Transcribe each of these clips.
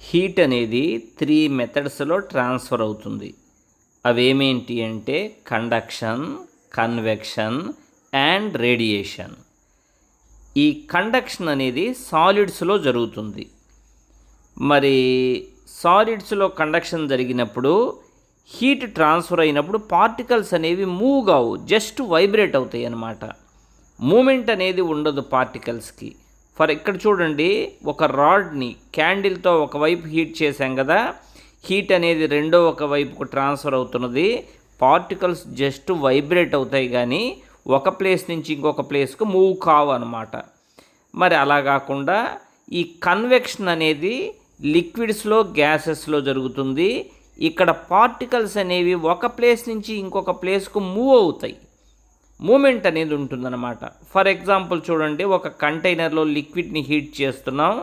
Heat అనేది 3 మెథడ్స్లో transfer అవుతుంది. అవేమేంటి అంటే కండక్షన్, కన్వెక్షన్ అండ్ రేడియేషన్. ఈ కండక్షన్ అనేది సాలిడ్స్లో జరుగుతుంది. మరి సాలిడ్స్లో కండక్షన్ జరిగినప్పుడు హీట్ ట్రాన్స్ఫర్ అయినప్పుడు పార్టికల్స్ అనేవి మూవ్ కావు, జస్ట్ వైబ్రేట్ అవుతాయి అన్నమాట. మూమెంట్ అనేది ఉండదు పార్టికల్స్కి. ఇక్కడ చూడండి, ఒక రాడ్ని క్యాండిల్తో ఒకవైపు హీట్ చేశాం కదా, హీట్ అనేది రెండో ఒక వైపుకు ట్రాన్స్ఫర్ అవుతున్నది. పార్టికల్స్ జస్ట్ వైబ్రేట్ అవుతాయి కానీ ఒక ప్లేస్ నుంచి ఇంకొక ప్లేస్కు మూవ్ కావు అన్నమాట. మరి అలా కాకుండా ఈ కన్వెక్షన్ అనేది లిక్విడ్స్లో, గ్యాసెస్లో జరుగుతుంది. ఇక్కడ పార్టికల్స్ అనేవి ఒక ప్లేస్ నుంచి ఇంకొక ప్లేస్కు మూవ్ అవుతాయి, మూమెంట్ అనేది ఉంటుందన్నమాట. ఫర్ ఎగ్జాంపుల్ చూడండి, ఒక కంటైనర్లో లిక్విడ్ని హీట్ చేస్తున్నాం.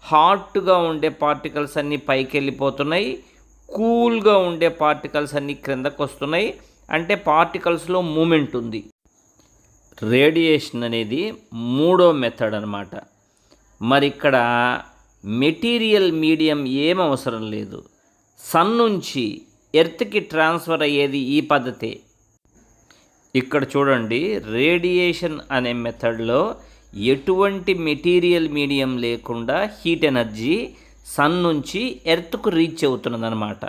హాట్గా ఉండే పార్టికల్స్ అన్నీ పైకి వెళ్ళిపోతున్నాయి, కూల్గా ఉండే పార్టికల్స్ అన్నీ క్రిందకు వస్తున్నాయి. అంటే పార్టికల్స్లో మూమెంట్ ఉంది. రేడియేషన్ అనేది మూడో మెథడ్ అన్నమాట. మరి ఇక్కడ మెటీరియల్ మీడియం ఏం అవసరం లేదు. సన్ నుంచి ఎర్త్కి ట్రాన్స్ఫర్ అయ్యేది ఈ పద్ధతే. ఇక్కడ చూడండి, రేడియేషన్ అనే మెథడ్లో ఎటువంటి మెటీరియల్ మీడియం లేకుండా హీట్ ఎనర్జీ సన్ నుంచి ఎర్త్కు రీచ్ అవుతున్నదన్నమాట.